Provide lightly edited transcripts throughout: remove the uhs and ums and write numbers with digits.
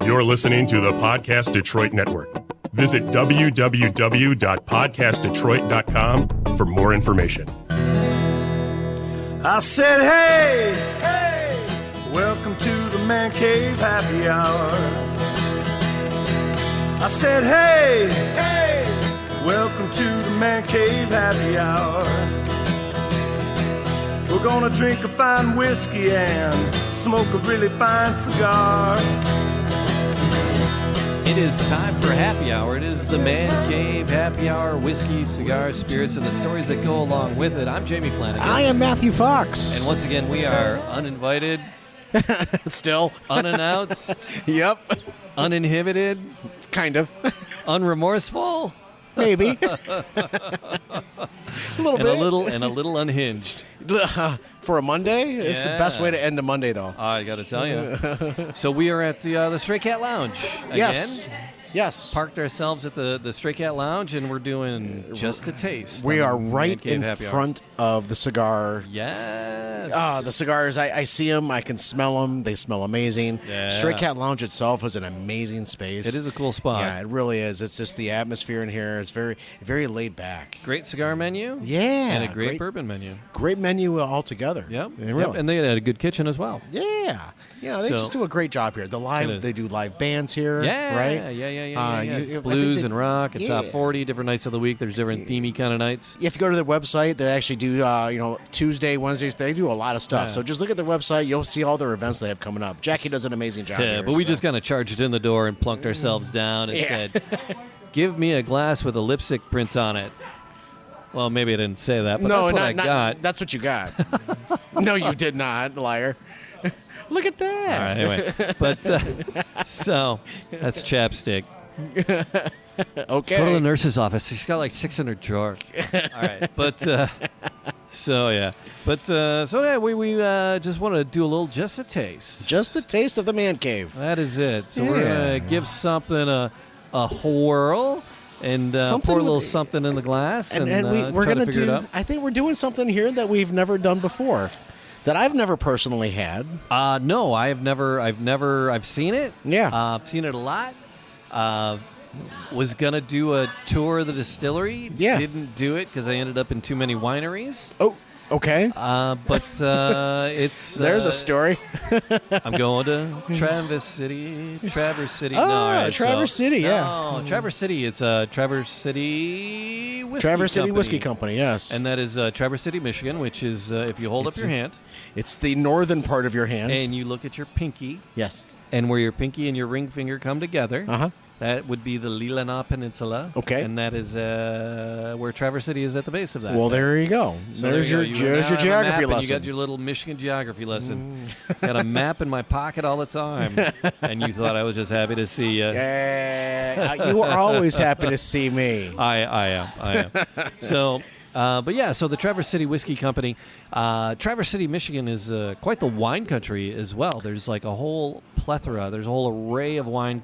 You're listening to the Podcast Detroit Network. Visit www.podcastdetroit.com for more information. I said, hey, welcome to the Man Cave Happy Hour. I said, hey, welcome to the Man Cave Happy Hour. We're gonna drink a fine whiskey and smoke a really fine cigar. It is time for happy hour. It is the Man Cave Happy Hour, whiskey, cigars, spirits, and the stories that go along with it. I'm Jamie Flanagan. I am Matthew Fox. And once again, we are uninvited, Still. unannounced, Yep. uninhibited, Kind of. unremorseful, Maybe. A little and bit. a little unhinged. For a Monday? It's the best way to end a Monday, though. I got to tell you. So we are at the Stray Cat Lounge again. Yes. Parked ourselves at the Stray Cat Lounge, and we're doing just a taste. We on are the Man right Cave in Happy Hour. front of the cigar. Yes. The cigars, I see them, I can smell them. They smell amazing. Yeah. Stray Cat Lounge itself is an amazing space. It is a cool spot. Yeah, it really is. It's just the atmosphere in here. It's very, very laid back. Great cigar menu. Yeah. And a great bourbon menu. Great menu altogether. Yep. Really. Yep. And they had a good kitchen as well. Yeah. Yeah, they So- just do a great job here. They do live bands here, Yeah. right? Yeah. I Blues think and rock and top yeah. 40, different nights of the week. There's different themey kind of nights. If you go to their website, they actually do, Tuesday, Wednesdays, they do a lot of stuff. Yeah. So just look at their website. You'll see all their events they have coming up. Jackie does an amazing job Yeah, here, but we so. just kind of charged in the door and plunked ourselves down and Yeah. said, give me a glass with a lipstick print on it. Well, maybe I didn't say that, but that's what I got. That's what you got. No, you did not, liar. Look at that. All right, anyway. But, so, that's chapstick. Okay. Go to the nurse's office. She's got like 600 drawers. All right. But, so, yeah. But, we just want to do just a taste. Just the taste of the man cave. That is it. So we're Yeah. going to give something a whirl and pour a little something in the glass and we're try going to figure it do. out. I think we're doing something here that we've never done before, that I've never personally had. No, I've seen it. Yeah. I've seen it a lot. Was going to do a tour of the distillery. Yeah. Didn't do it because I ended up in too many wineries. Oh, okay. But it's... There's a story. I'm going to Traverse City. Oh, Traverse City, yeah. No, Traverse City. It's Traverse City Whiskey Traverse City Company. Whiskey Company, yes. And that is Traverse City, Michigan, which is, if you hold up your hand It's the northern part of your hand. and you look at your pinky, Yes. and where your pinky and your ring finger come together, Uh-huh. that would be the Leelanau Peninsula. Okay. And that is where Traverse City is at the base of that. Well, there you go. So there's there your you go. You there's now your have a map geography and lesson. You got your little Michigan geography lesson. Got a map in my pocket all the time. And you thought I was just happy to see you. You are always happy to see me. I am. So, so the Traverse City Whiskey Company, Traverse City, Michigan is quite the wine country as well. There's like a whole plethora. There's a whole array of wine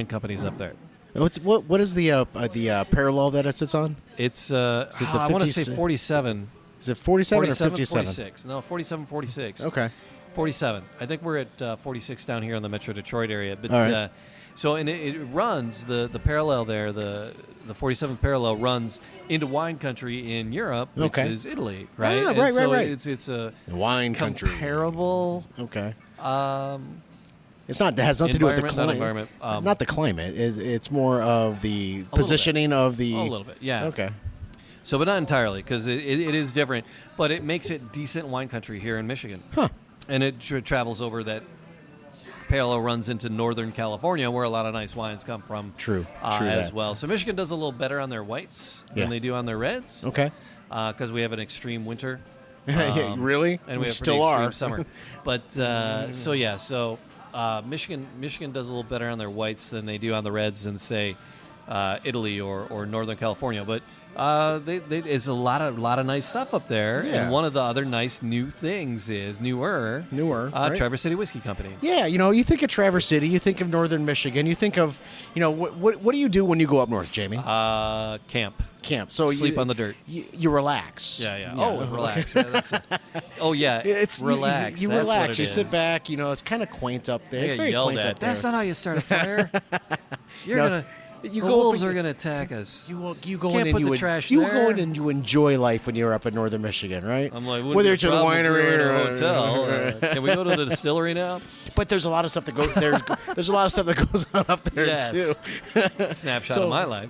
companies up there. What is the parallel that it sits on? It's it the I want to 50 say 47. Is it 47 or 47, 57? 46. No, 47, 46. Okay. 47. I think we're at 46 down here in the Metro Detroit area. But All right. and it runs the parallel there. The 47th parallel runs into wine country in Europe, which Okay. is Italy, right? Ah, And right. so It's a Wine country. comparable. Okay. It's not. It has nothing to do with the climate. Not the climate. It's more of the positioning of the. A little bit, yeah. Okay. So, but not entirely, because it is different. But it makes it decent wine country here in Michigan. Huh. And it travels over that parallel runs into Northern California, where a lot of nice wines come from. True as that. well. So Michigan does a little better on their whites than they do on their reds. Okay. Because we have an extreme winter. Really? And We we have still pretty are. extreme summer. But Michigan does a little better on their whites than they do on the reds in, say, Italy or Northern California. But It's a lot of nice stuff up there, Yeah. and one of the other nice new things is newer, right? Traverse City Whiskey Company. Yeah, you think of Traverse City, you think of northern Michigan, you think of, what do you do when you go up north, Jamie? Camp. So Sleep on the dirt. You relax. Yeah. Oh, relax. Yeah, it's relax. You That's relax. what it you is. sit back. It's kind of quaint up there. You It's get very yelled quaint at. up there. That's not how you start a fire. The go wolves up are and going to attack us. You go Can't in put and the trash you there. go in and you enjoy life when you're up in northern Michigan, right? I'm like, whether it's at the winery or a hotel. Can we go to the distillery now? But there's a lot of stuff that goes there's a lot of stuff that goes on up there Yes. too. Snapshot of my life.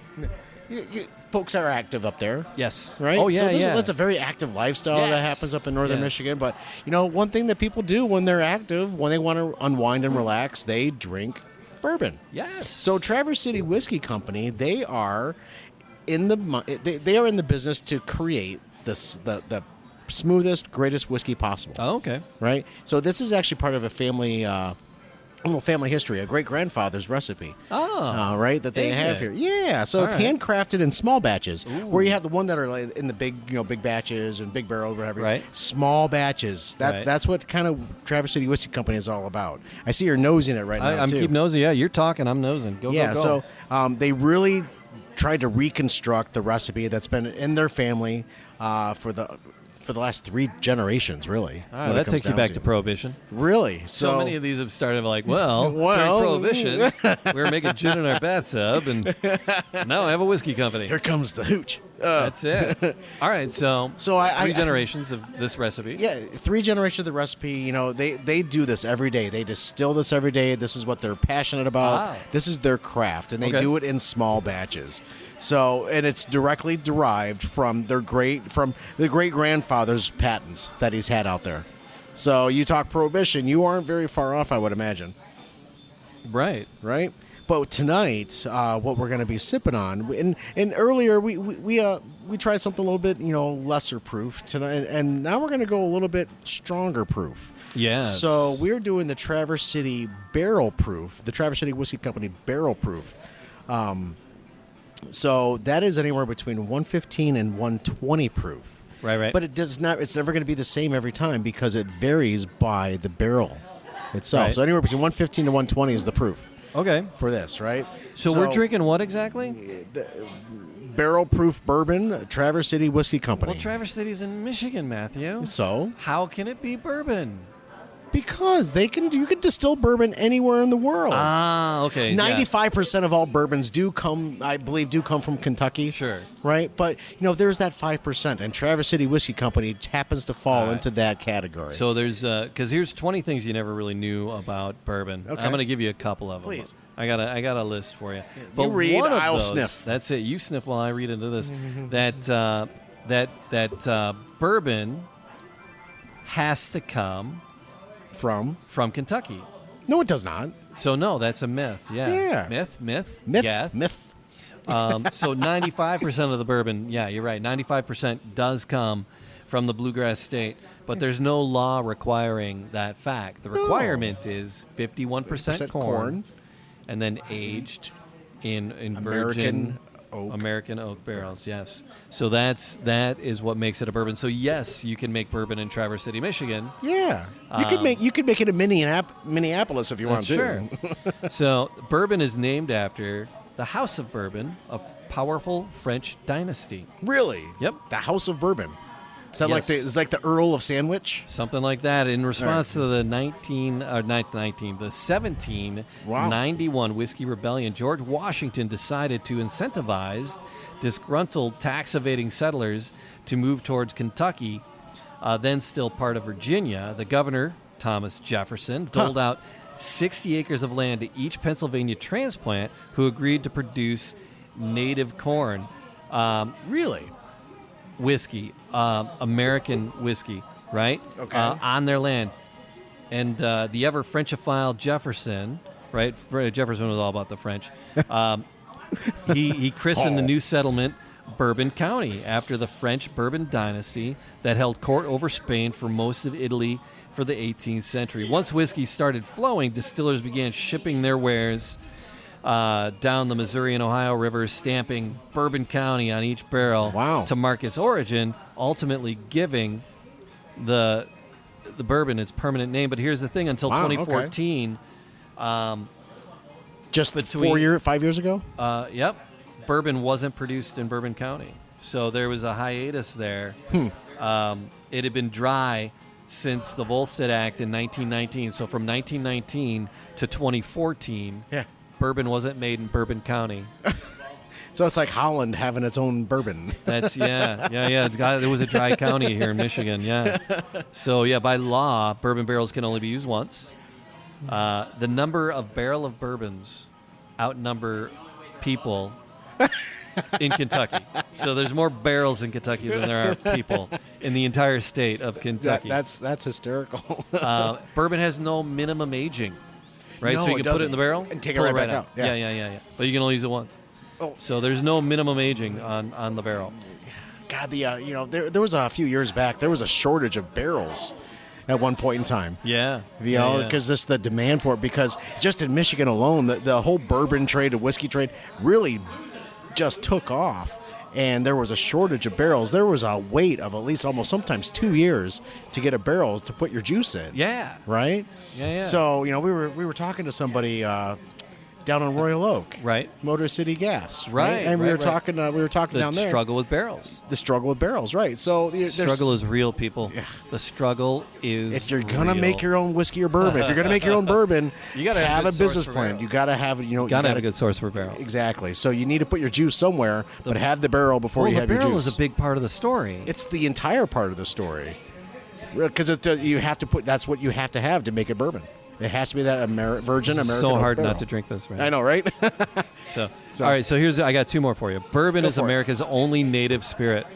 Folks are active up there. Yes. Right? Oh, yeah, so yeah. that's a very active lifestyle that happens up in northern Michigan. But, one thing that people do when they're active, when they want to unwind and relax, they drink bourbon. Yes. So Traverse City Whiskey Company, they are in the business to create the smoothest, greatest whiskey possible. Oh, okay. Right? So this is actually part of a family family history, a great-grandfather's recipe. Oh. Right, that they have here. Yeah, so it's handcrafted in small batches. Ooh. Where you have the one that are like in the big, big batches and big barrel, whatever. Right. Small batches. That's what kind of Traverse City Whiskey Company is all about. I see you're nosing it right now, I'm too. keep nosy. Yeah, you're talking. I'm nosing. Go. So they really tried to reconstruct the recipe that's been in their family for the last 3 generations, really. All right, that takes you back to Prohibition. Really? So many of these have started like, during Prohibition, we were making gin in our bathtub, and now I have a whiskey company. Here comes the hooch. That's it. All right, so 3 generations of this recipe. Yeah, 3 generations of the recipe. They do this every day. They distill this every day. This is what they're passionate about. Wow. This is their craft, and they do it in small batches. So, and it's directly derived from the great grandfather's patents that he's had out there. So, you talk Prohibition, you aren't very far off, I would imagine. Right. But tonight, what we're going to be sipping on, and earlier we tried something a little bit lesser proof tonight, and now we're going to go a little bit stronger proof. Yes. So we're doing the Traverse City Barrel Proof, the Traverse City Whiskey Company Barrel Proof. So that is anywhere between 115 and 120 proof. Right. But it's never going to be the same every time because it varies by the barrel itself. Right. So anywhere between 115 to 120 is the proof. Okay. For this, right? So we're drinking what exactly? Barrel proof bourbon, Traverse City Whiskey Company. Well, Traverse City's in Michigan, Matthew. So? How can it be bourbon? Because you can distill bourbon anywhere in the world. Ah, okay. 95% of all bourbons I believe come from Kentucky. Sure. Right? But, there's that 5%, and Traverse City Whiskey Company happens to fall into that category. So there's, because here's 20 things you never really knew about bourbon. Okay. I'm going to give you a couple of them. Please. I got a list for you. But You read, one of I'll those, sniff. That's it. You sniff while I read into this. that bourbon has to come From Kentucky. No, it does not. So no, that's a myth. Yeah. Myth. Yeah. Myth. So 95% of the bourbon, yeah, you're right. 95% does come from the Bluegrass State, but there's no law requiring that fact. The requirement is 51% corn, and then aged in virgin American oak barrels. Yes. So that is what makes it a bourbon. So yes, you can make bourbon in Traverse City, Michigan. Yeah. You could make it in Minneapolis if you want to. Sure. So bourbon is named after the House of Bourbon, a powerful French dynasty. Really? Yep. The House of Bourbon. Is that Yes. like the Earl of Sandwich? Something like that. In response to the 1791 Whiskey Rebellion, George Washington decided to incentivize disgruntled tax-evading settlers to move towards Kentucky, then still part of Virginia. The governor, Thomas Jefferson, doled out 60 acres of land to each Pennsylvania transplant who agreed to produce native corn. Really? Whiskey, American whiskey, right? Okay. On their land. And the ever Frenchophile Jefferson, right? Jefferson was all about the French. He christened the new settlement Bourbon County after the French Bourbon dynasty that held court over Spain for most of Italy for the 18th century. Once whiskey started flowing, distillers began shipping their wares down the Missouri and Ohio rivers, stamping Bourbon County on each barrel to mark its origin, ultimately giving the bourbon its permanent name. But here's the thing: until 2014, just 5 years ago. Yep, bourbon wasn't produced in Bourbon County, so there was a hiatus there. It had been dry since the Volstead Act in 1919. So from 1919 to 2014, bourbon wasn't made in Bourbon County. So it's like Holland having its own bourbon. That's There was a dry county here in Michigan. Yeah. So by law, bourbon barrels can only be used once. The number of barrel of bourbons outnumber people in Kentucky. So there's more barrels in Kentucky than there are people in the entire state of Kentucky. That's hysterical. Bourbon has no minimum aging, right? No, so you can put it in the barrel and take it right back out. Yeah. But you can only use it once. So there's no minimum aging on the barrel. God, there was a few years back, there was a shortage of barrels at one point in time. Yeah. Because the demand for it, because just in Michigan alone, the whole bourbon trade, the whiskey trade really just took off. And there was a shortage of barrels. There was a wait of at least almost sometimes 2 years to get a barrel to put your juice in. Yeah. Right? Yeah. So, we were talking to somebody down on Royal Oak, right? Motor City Gas, right? And we were talking down there. The struggle with barrels. The struggle with barrels, right? So the struggle is real, people. Yeah. The struggle is. If you're gonna make your own whiskey or bourbon, if you're gonna make your own bourbon, you gotta have a business plan. You gotta have, gotta have a good source for barrels. Exactly. So you need to put your juice somewhere, but have the barrel before you have your juice. The barrel is a big part of the story. It's the entire part of the story, because you have to put. That's what you have to make it bourbon. It has to be that virgin American. It's so hard barrel. not to drink this, right? I know, right? So all right. So I got two more for you. Bourbon is America's only native spirit.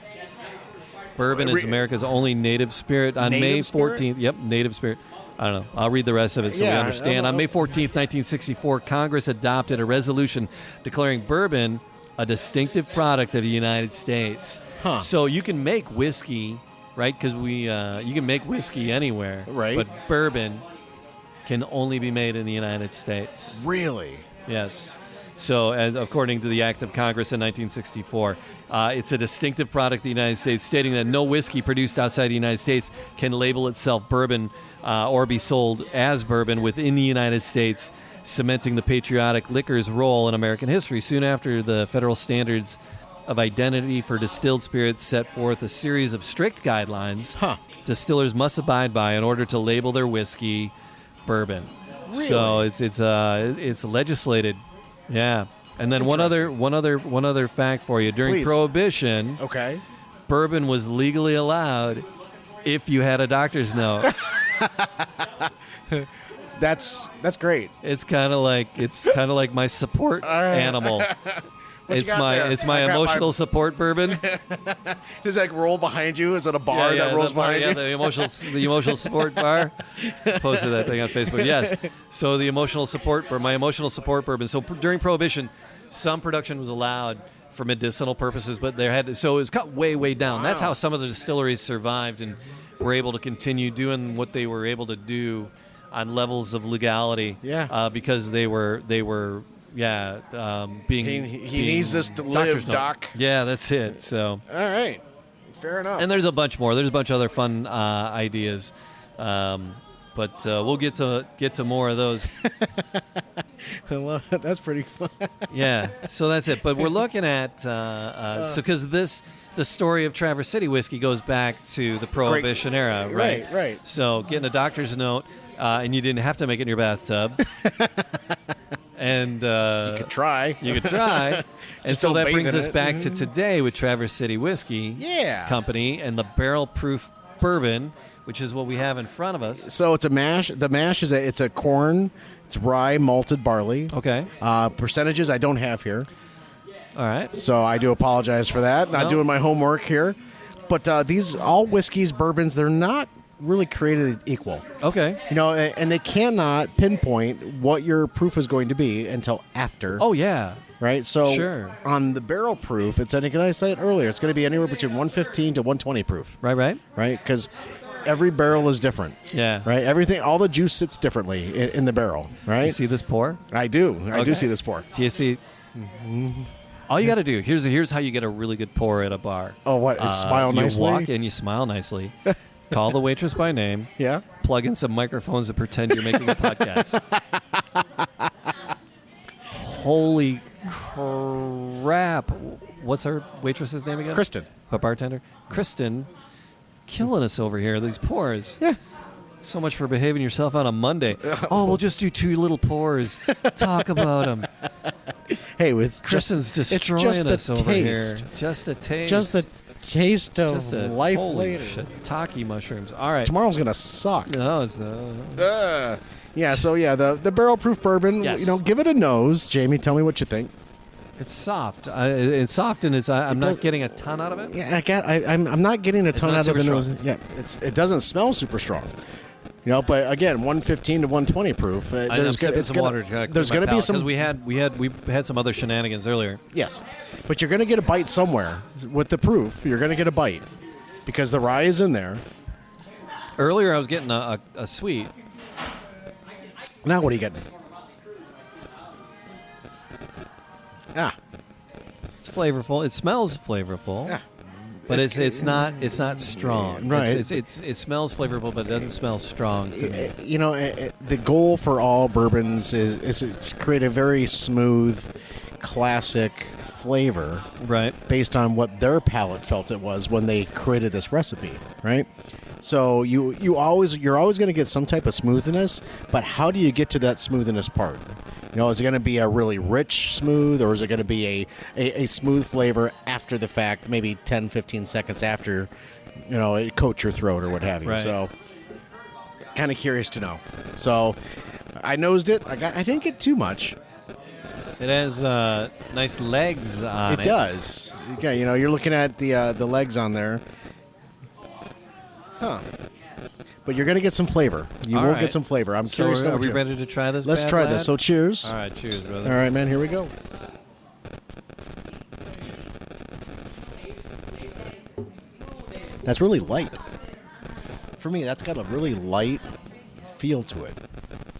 Bourbon is America's only native spirit. On May 14th, native spirit. I don't know. I'll read the rest of it so we understand. On May 14th, 1964, Congress adopted a resolution declaring bourbon a distinctive product of the United States. So you can make whiskey, right? Because you can make whiskey anywhere, right? But bourbon can only be made in the United States. Really? Yes. So, according to the Act of Congress in 1964, it's a distinctive product of the United States, stating that no whiskey produced outside the United States can label itself bourbon or be sold as bourbon within the United States, cementing the patriotic liquor's role in American history. Soon after, the federal standards of identity for distilled spirits set forth a series of strict guidelines distillers must abide by in order to label their whiskey bourbon. Really? So it's legislated. Yeah. And then one other fact for you. During Prohibition, bourbon was legally allowed if you had a doctor's note. That's great. It's kind of like my support animal. It's my emotional support bourbon. Does that roll behind you? Is it a bar that rolls behind you? Yeah, the emotional support bar. Posted that thing on Facebook. Yes. So the emotional support, or my emotional support bourbon. So during Prohibition, some production was allowed for medicinal purposes, but so it was cut way down. Wow. That's how some of the distilleries survived and were able to continue doing what they were able to do on levels of legality. Yeah. Because they were. Being he needs this to live, Doc. Yeah, that's it. So all right, fair enough. And there's a bunch more. There's a bunch of other fun ideas, but we'll get to more of those. That's pretty fun. Yeah, so that's it. But we're looking at because the story of Traverse City whiskey goes back to the Prohibition era, right? Right. So getting a doctor's note, and you didn't have to make it in your bathtub. And you could try. And so that brings us back to today with Traverse City Whiskey Company and the barrel proof bourbon, which is what we have in front of us. So it's a mash. The mash is it's a corn, it's rye malted barley. Okay. Percentages I don't have here. All right. So I do apologize for that. Not doing my homework here. But these all whiskeys, bourbons, they're not really created equal. Okay. And they cannot pinpoint what your proof is going to be until after. Oh, yeah. Right? So on the barrel proof, I said it earlier, it's going to be anywhere between 115 to 120 proof. Right. Right? Because every barrel is different. Yeah. Right. Everything, all the juice sits differently in the barrel. Right. Do you see this pour? I do. I Okay. do see this pour. Do you see? All you got to do, here's how you get a really good pour at a bar. Oh, what? Smile nicely? You walk in, you smile nicely, call the waitress by name, Yeah. plug in some microphones and pretend you're making a podcast. Holy crap. What's our waitress's name again? Kristen. A bartender? Kristen, killing us over here, these pours. Yeah. So much for behaving yourself on a Monday. Oh, we'll just do 2 little pours. Talk about them. Hey, it's Kristen's just, destroying it's just us the over taste. here. Just a taste. Just the taste of Just a life holy later. shiitake mushrooms. All right. Tomorrow's gonna suck. No, it's Yeah. So yeah, the barrel proof bourbon. Yes. Give it a nose, Jamie. Tell me what you think. it's soft. It's soft, and I'm does- not getting a ton out of it. Yeah, I'm not getting a ton not out of the super nose. strong. Yeah, it doesn't smell super strong. But again, 115 to 120 proof. I'm There's sipping some water. There's going to be some. Because we had some other shenanigans earlier. Yes, but you're going to get a bite somewhere with the proof. You're going to get a bite because the rye is in there. Earlier, I was getting a sweet. Now what are you getting? Ah, It's flavorful. It smells flavorful. Yeah. But it's not strong. Right. It smells flavorful, but it doesn't smell strong to me. The goal for all bourbons is to create a very smooth, classic flavor Right. based on what their palate felt it was when they created this recipe, right? So you're always going to get some type of smoothness, but how do you get to that smoothness part? Is it going to be a really rich smooth, or is it going to be a smooth flavor after the fact, maybe 10, 15 seconds after, it coats your throat or what have you? Right. So kind of curious to know. So I nosed it. I didn't get too much. It has nice legs on it. It does. Okay, you're looking at the legs on there. Huh. But you're going to get some flavor. You All will right. get some flavor. I'm curious to know Are what we you- ready to try this? Let's bad try lad? this. So cheers. All right, cheers, brother. All right, man. Here we go. That's really light. For me, that's got a really light feel to it.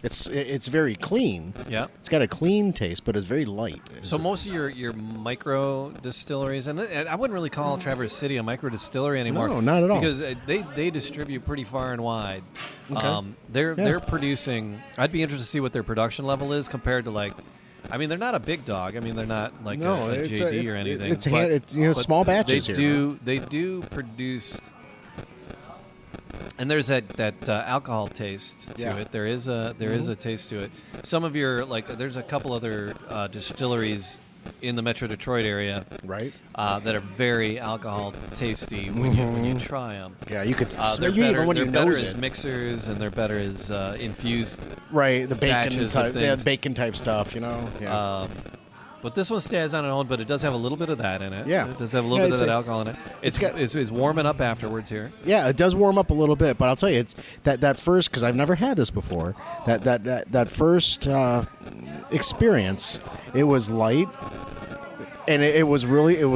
It's very clean. Yeah. It's got a clean taste, but it's very light. So most of your micro distilleries, and I wouldn't really call Traverse City a micro distillery anymore. No, not at all. Because they distribute pretty far and wide. Okay. They're producing. I'd be interested to see what their production level is compared to they're not a big dog. I mean, they're not like No, a it's JD or anything. it's but it's small batches they here. They do produce. And there's that alcohol taste to Yeah. it. There is a taste to it. Some of your there's a couple other distilleries in the Metro Detroit area, Right? that are very alcohol tasty when you try them. Yeah, you could They're smell you better, even when they're you better nose as it. mixers, and they're better as infused. Right, the bacon batches of type, yeah, things. bacon type stuff, Yeah. But this one stays on its own, but it does have a little bit of that in it. Yeah. It does have a little Yeah, bit of it's that a- alcohol in it. It's warming up afterwards here. Yeah, it does warm up a little bit, but I'll tell you, it's that first, because I've never had this before. That first experience, it was light, and it was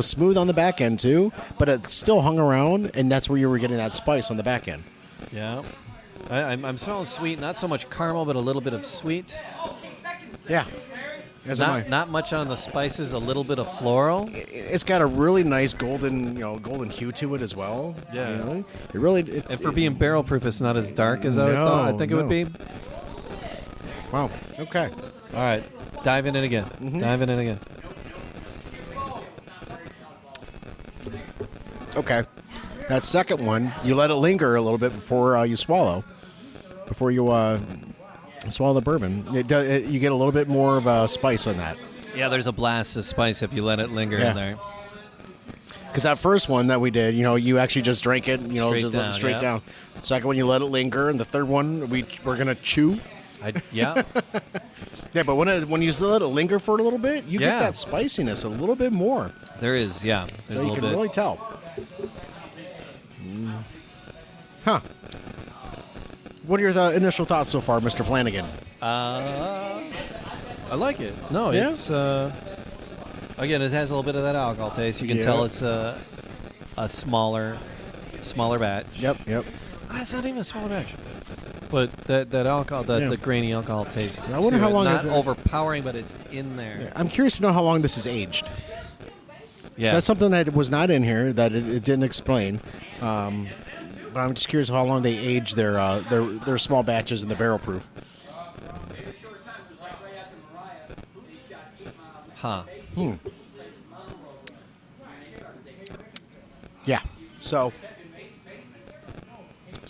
smooth on the back end too. But it still hung around, and that's where you were getting that spice on the back end. Yeah. I'm smelling sweet, not so much caramel, but a little bit of sweet. Yeah, as am I. Not much on the spices, a little bit of floral. It's got a really nice golden hue to it as well. Yeah. It really. And for being barrel proof, it's not as dark as I thought. I think it would be. Wow. Okay. All right, diving in again. Diving in again. Okay. That second one, you let it linger a little bit before you swallow. Before you swallow the bourbon, you get a little bit more of a spice on that. Yeah, there's a blast of spice if you let it linger Yeah. in there. Because that first one that we did, you actually just drank it, Straight just let down, it straight yeah. down. Second one, you let it linger, and the third one, we're gonna chew. Yeah. Yeah, but when you let it linger for a little bit, you Yeah. get that spiciness a little bit more, There is, yeah. There's so a you little can bit. really tell. Huh. What are your initial thoughts so far, Mr. Flanagan? I like it. No, Yeah? it's again, it has a little bit of that alcohol taste. You can Yeah. tell it's a smaller batch. Yep. It's not even a small batch. But that alcohol, the grainy alcohol taste. I wonder how long not it's- overpowering, but it's in there. I'm curious to know how long this is aged. Yeah. So that's something that was not in here that it didn't explain. But I'm just curious how long they age their small batches in the barrel proof. Huh. Yeah. So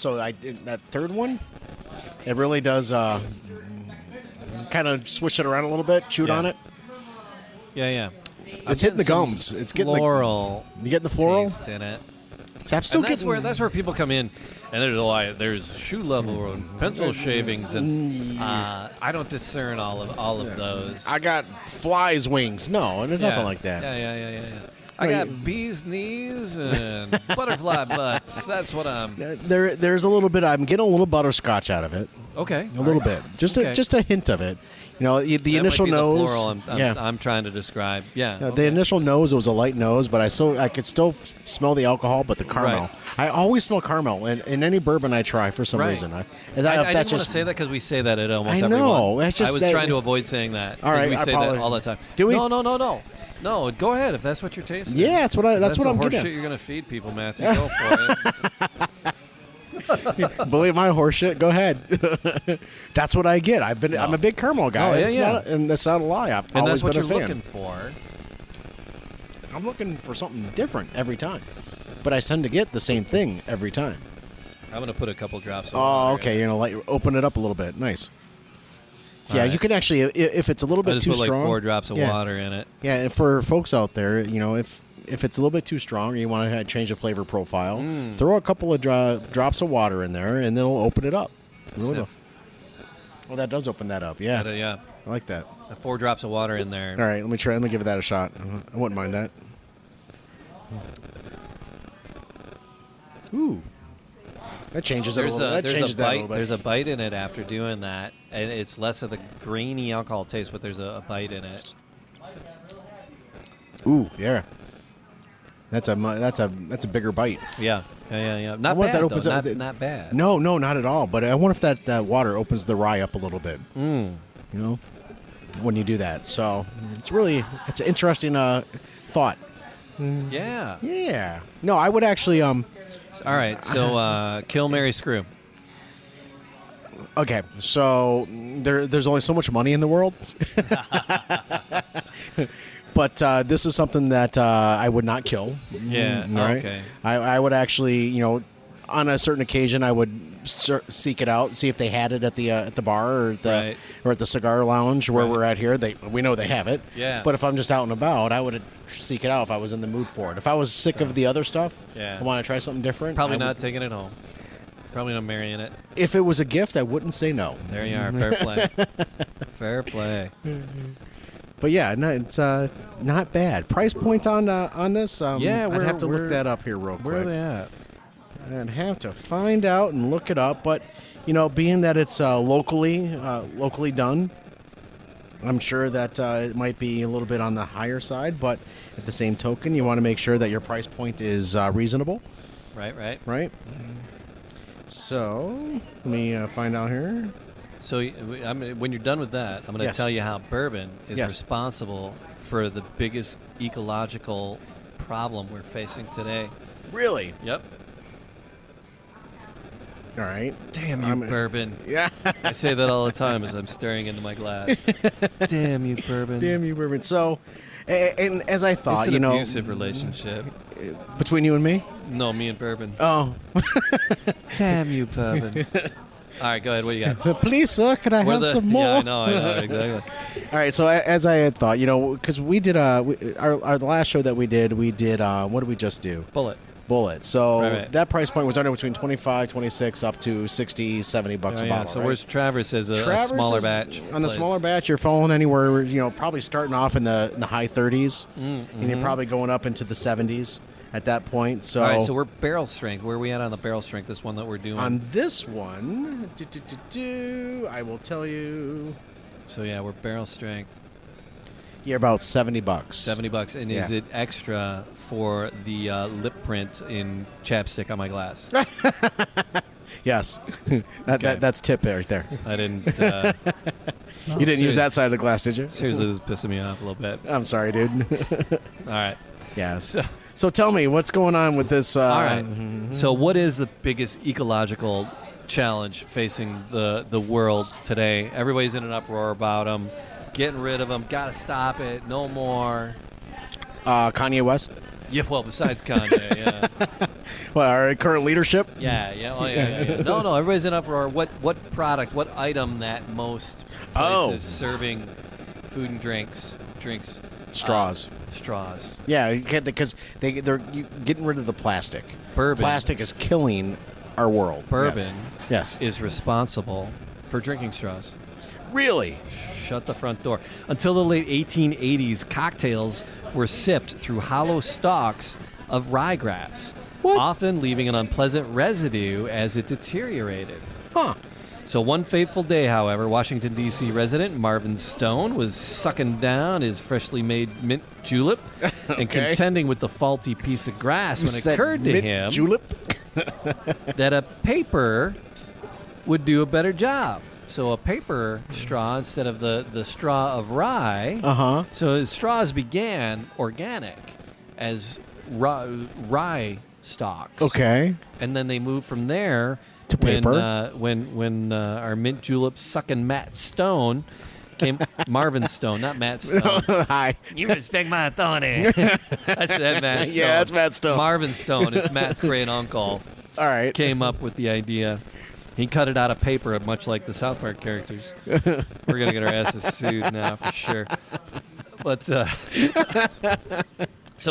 I did that third one. It really does kind of switch it around a little bit, chewed Yeah. on it. Yeah. It's hitting the gums. It's getting floral. You getting the floral? Taste in it. So I'm still And getting. that's where people come in, and there's shoe level and pencil shavings, and I don't discern all of those. I got flies' wings. No, there's nothing like that. Yeah. I got bees' knees and butterfly butts. That's what I'm. There's a little bit. I'm getting a little butterscotch out of it. Okay. A little bit. Just a hint of it. You know, the That initial might be nose. The floral I'm trying to describe. Yeah. The initial nose, it was a light nose, but I could still smell the alcohol, but the caramel. Right. I always smell caramel in any bourbon I try for some Right. reason. I didn't want to say that because we say that at almost I every know. one. It's just I was that- trying to avoid saying that. All right, we I say apologize. that all the time. Do we? No, go ahead if that's what you're tasting. Yeah, that's what I'm the getting horse at. shit you're gonna feed people, Matthew. Go for it. Believe my horse shit. Go ahead. That's what I get. I'm a big caramel guy. Oh, yeah, It's yeah. not- and that's not a lie. I've And always that's what been you're a fan. looking for. I'm looking for something different every time, but I tend to get the same thing every time. I'm gonna put a couple drops. Of Oh, water in okay. it. You're gonna open it up a little bit. Nice. All Yeah, right. you can actually, if it's a little I bit just too put strong. like 4 drops of yeah. water in it. Yeah, and for folks out there, you know, if it's a little bit too strong or you want to change the flavor profile, throw a couple of drops of water in there, and then it'll open it up. Sniff. Well, that does open that up. Yeah, Yeah. I like that. 4 drops of water in there. All right, let me try. Let me give that a shot. I wouldn't mind that. Ooh, that changes it a There's little. a That changes that a little bit. There's a bite in it after doing that, and it's less of the grainy alcohol taste, but there's a bite in it. Ooh, yeah. That's a bigger bite. Yeah. Not wonder if bad, that opens though. up Not bad. No, not at all. But I wonder if that water opens the rye up a little bit. You know, when you do that. So it's an interesting thought. Yeah. Yeah. No, I would actually. All right. So kill, marry, screw. Okay, so there's only so much money in the world. But this is something that I would not kill. Yeah, All right? okay. I would actually, you know, on a certain occasion, I would seek it out, see if they had it at the bar or at the cigar lounge where Right. we're at here. We know they have it. Yeah. But if I'm just out and about, I would seek it out if I was in the mood for it. If I was sick of the other stuff, Yeah. I want to try something different. Probably I not would- taking it home. Probably not marrying it. If it was a gift, I wouldn't say no. There you are. Fair play. Fair play. But yeah, no, it's not bad. Price point on this? Yeah, I'd have to look that up here real quick. Where are they at? I'd have to find out and look it up. But you know, being that it's locally done, I'm sure that it might be a little bit on the higher side. But at the same token, you want to make sure that your price point is reasonable, Right. right? So let me find out here. So when you're done with that, I'm going to Yes. tell you how bourbon is Yes. responsible for the biggest ecological problem we're facing today. Really? Yep. All right. Damn you, bourbon. Yeah. I say that all the time as I'm staring into my glass. Damn you, bourbon. Damn you, bourbon. So, and as I thought, It's an you know, abusive relationship. between you and me. No, me and bourbon. Oh, Damn you, bourbon. All right, go ahead. What do you got? so please, sir, could I have some more? Yeah, I know, exactly. All right. So as I had thought, you know, because we did our last show that we did what did we just do? Bullet. So Right. that price point was under between 25, 26 up to 60, 70 bucks a bottle. So right? where's Traverse as a Traverse smaller is- batch? On the place? smaller batch, you're falling anywhere, you know, probably starting off in the high 30s, and you're probably going up into the 70s at that point. So, All right, so we're barrel strength. Where are we at on the barrel strength? This one that we're doing. on this one, I will tell you, So yeah, we're barrel strength. you're about $70. $70, and is Yeah. it extra for the lip print in chapstick on my glass? Yes. Okay. That's tip right there. I didn't. You didn't use that side of the glass, did you? Seriously, this is pissing me off a little bit. I'm sorry, dude. All right. Yes. So, So tell me, what's going on with this? all right. So, what is the biggest ecological challenge facing the world today? Everybody's in an uproar about them, getting rid of them. Got to stop it. No more. Kanye West? Yeah. Well, besides Kanye. Yeah. Well, our current leadership? Yeah. Yeah. Oh, yeah. No. Everybody's in an uproar. What product? What item that most places serving food and drinks? Straws. Straws. Yeah, because they're getting rid of the plastic. Bourbon. Plastic is killing our world. Bourbon Yes. is responsible for drinking straws. Really? Shut the front door. Until the late 1880s, cocktails were sipped through hollow stalks of ryegrass, often leaving an unpleasant residue as it deteriorated. Huh. So one fateful day, however, Washington, D.C. resident Marvin Stone was sucking down his freshly made mint julep and contending with the faulty piece of grass when it occurred to him julep? that a paper would do a better job. So a paper straw instead of the straw of rye. Uh-huh. So his straws began organic as rye stalks. Okay. And then they moved from there to paper. When our mint julep sucking Matt Stone came, Marvin Stone, not Matt Stone. Hi. You respect my authority. That's Matt Stone. Yeah, that's Matt Stone. Marvin Stone. It's Matt's great uncle. All right. Came up with the idea. He cut it out of paper, much like the South Park characters. We're gonna get our asses sued now for sure. But so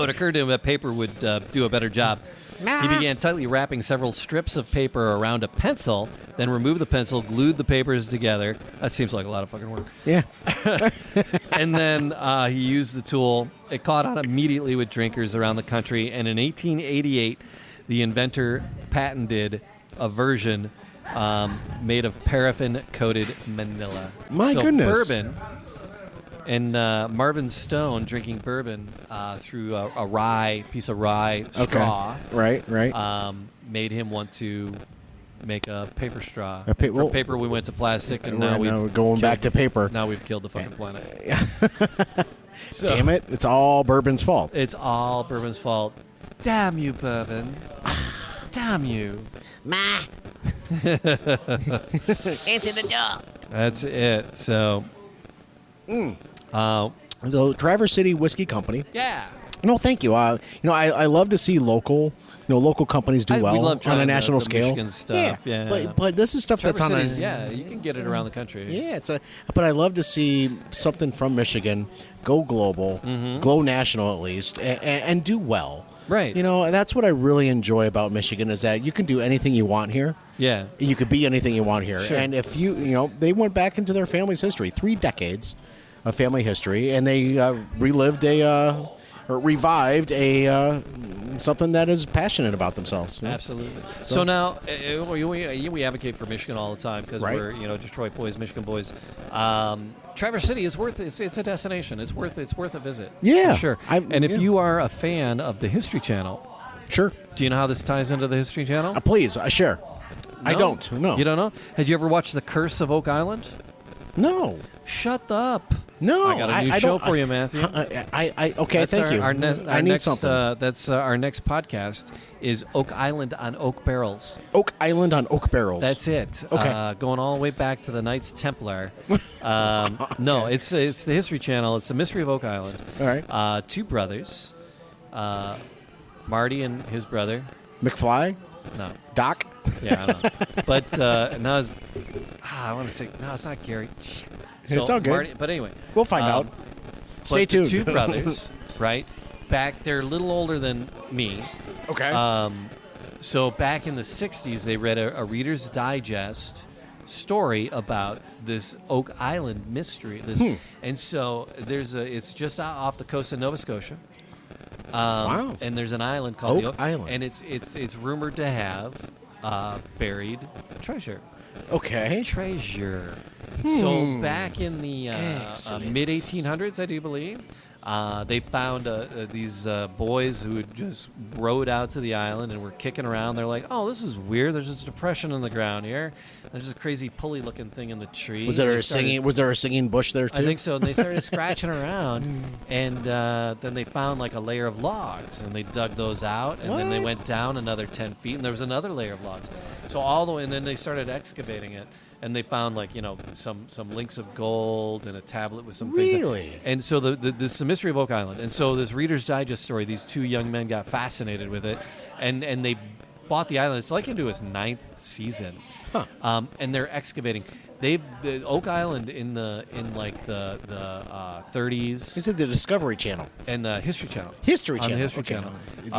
it occurred to him that paper would do a better job. He began tightly wrapping several strips of paper around a pencil, then removed the pencil, glued the papers together. That seems like a lot of fucking work. Yeah. And then he used the tool. It caught on immediately with drinkers around the country, and in 1888, the inventor patented a version made of paraffin-coated manila. My goodness. Bourbon. And Marvin Stone drinking bourbon through a piece of rye straw. Right. Made him want to make a paper straw. Well, From paper, we went to plastic, and now we're going back to paper. Now we've killed the fucking planet. So, Damn it! It's all bourbon's fault. it's all bourbon's fault. Damn you, bourbon. Damn you. Ma. Answer the door. That's it. So, The Traverse City Whiskey Company. yeah. No, thank you. I love to see local companies do We well love on trying a national the scale. Michigan stuff. Yeah. But this is stuff Traverse that's on City's, a yeah, you can get it around the country. Yeah, but I love to see something from Michigan go global, go national at least, and do well. Right. And that's what I really enjoy about Michigan is that you can do anything you want here. Yeah. You could be anything you want here. Sure. And if they went back into their family's history, 3 decades of family history, and they revived something that is passionate about themselves. Absolutely. So now we advocate for Michigan all the time because Right. we're Detroit boys, Michigan boys. Traverse City is worth it's a destination. It's worth a visit. Yeah. for sure. If you are a fan of the History Channel, Sure. do you know how this ties into the History Channel? Please, share. I No? don't. No. You don't know? Had you ever watched The Curse of Oak Island? No. Shut up. No. I got a new show for you, Matthew. Okay, That's thank you. Our I need next, something. that's our next podcast is Oak Island on Oak Barrels. Oak Island on Oak Barrels. That's it. Okay. Going all the way back to the Knights Templar. No, it's the History Channel. It's the Mystery of Oak Island. All right. 2 brothers, Marty and his brother. McFly? No, Doc? yeah, I don't know. But now I want to say no, it's not Gary. Shit. So It's all good. Marty, but anyway, We'll find out. Stay but tuned. The 2 brothers, right? They're a little older than me. Okay. So back in the 60s, they read a Reader's Digest story about this Oak Island mystery. And so it's just off the coast of Nova Scotia. Wow. And there's an island called the Oak Island. and it's rumored to have buried treasure. Okay. Treasure. So back in the Excellent. mid 1800s, I do believe, They found these boys who had just rowed out to the island and were kicking around. They're like, "Oh, this is weird. There's just a depression in the ground here. There's this crazy pulley-looking thing in the tree." Was there a singing bush there too? I think so. And they started scratching around, and then they found like a layer of logs, and they dug those out, and then they went down another 10 feet, and there was another layer of logs. So all the way, and then they started excavating it. And they found some links of gold and a tablet with some things. Really? And so this is the mystery of Oak Island. And so this Reader's Digest story, these two young men got fascinated with it, and they bought the island. It's like into its 9th season, and they're excavating. The Oak Island in the 30s. Is it the Discovery Channel? And the History Channel. History On Channel. the History Okay. Channel. The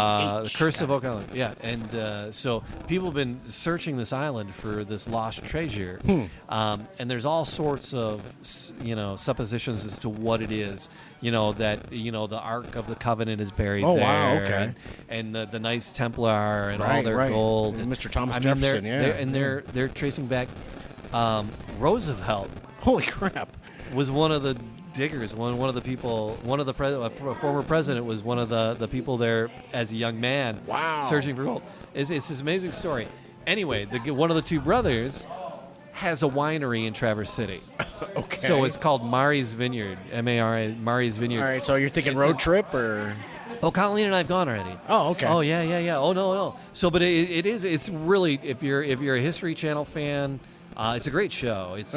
The Curse of Oak Island. Yeah. And so people have been searching this island for this lost treasure. And there's all sorts of, suppositions as to what it is. That the Ark of the Covenant is buried there. Oh, wow, okay. And the Knights Templar and all Right, their right. gold. And Mr. Thomas Jefferson, They're tracing back Roosevelt Holy crap. was one of the diggers, one of the people, a former president was one of the people there as a young man. Wow. Searching for gold. It's this amazing story. Anyway, one of the two brothers has a winery in Traverse City. Okay. So it's called Mari's Vineyard, M-A-R-I, Mari's Vineyard. All right, so you're thinking It's road trip or? Oh, Colleen and I have gone already. Oh, okay. Oh, yeah. Oh, no. So, but it's really, if you're a History Channel fan, it's a great show. It's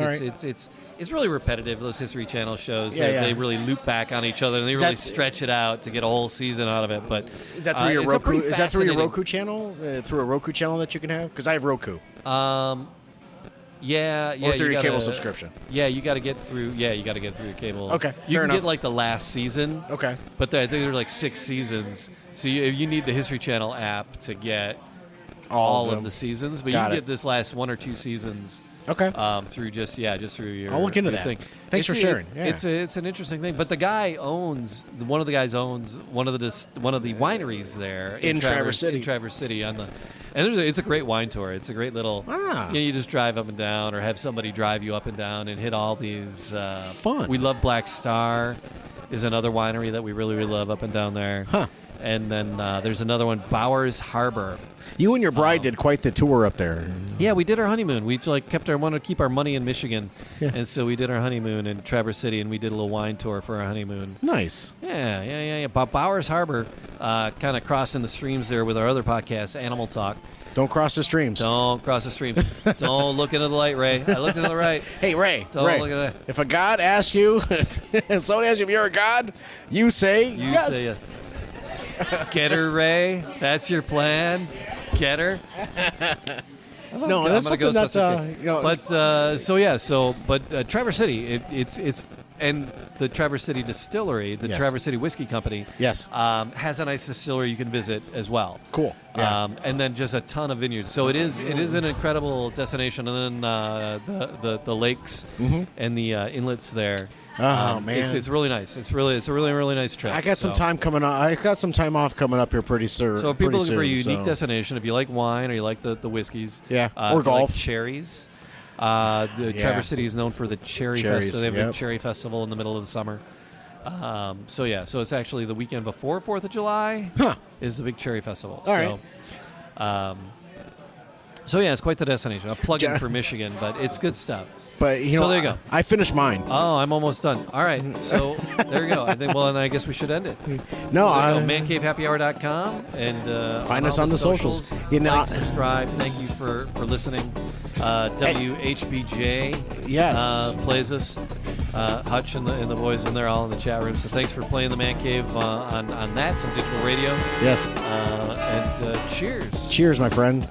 really repetitive. Those History Channel shows, they really loop back on each other and they really stretch it out to get a whole season out of it. But Is that through your it's a Roku? pretty Is that through your fascinating- Roku channel? Through a Roku channel that you can have? Because I have Roku. Yeah. Or through you your cable gotta- subscription. Yeah, you got to get through. Yeah, you got to get through your cable. Okay, You fair can enough. get like the last season. Okay. But I think there are like 6 seasons, so you need the History Channel app to get all them. of the seasons. But Got you can it. get this last 1 or 2 seasons. Okay. Through just through your. I'll look into your that. thing. Thanks for sharing. Yeah. It's an interesting thing. But the guy owns one of the wineries there In Traverse City. In Traverse City it's a great wine tour. It's a great little. You just drive up and down, or have somebody drive you up and down and hit all these. Fun. We love Black Star, is another winery that we really, really love up and down there. Huh. And then there's another one, Bowers Harbor. You and your bride did quite the tour up there. Yeah, we did our honeymoon. We wanted to keep our money in Michigan, and so we did our honeymoon in Traverse City, and we did a little wine tour for our honeymoon. Nice. Yeah. But Bowers Harbor, kind of crossing the streams there with our other podcast, Animal Talk. Don't cross the streams. Don't cross the streams. Don't look into the light, Ray. I looked into the right. Hey, Ray. Don't Ray. look at that. If a god asks you, if somebody asks you if you're a god, you say You yes. say yes. Get her, Ray. That's your plan. Get her. No, that's something that's But Traverse City, it's and the Traverse City Distillery, the Yes. Traverse City Whiskey Company, Yes. has a nice distillery you can visit as well. Cool. Yeah. And then just a ton of vineyards. So it is an incredible destination. And then the lakes and the inlets there. Oh, man. it's really nice. It's a really nice trip. I got some So- time coming up. I got some time off coming up here pretty soon. So if people are looking for a soon, unique destination, if you like wine or you like the whiskeys, Yeah, or if you like golf. cherries. The Traverse City is known for the cherry Cherries, festival. They have yep. a cherry festival in the middle of the summer. So it's actually the weekend before 4th of July is the big cherry festival. All right. It's quite the destination. A plug-in for Michigan, but it's good stuff. But So there you go. I finished mine. Oh, I'm almost done. All right, so there you go. I think. Well, and I guess we should end it. No, mancavehappyhour.com and Find us all on the socials. Like, subscribe. Thank you for listening. WHBJ plays us. Hutch and the boys in there, all in the chat room. So thanks for playing the Man Cave on that, some digital radio. Yes. And cheers. Cheers, my friend.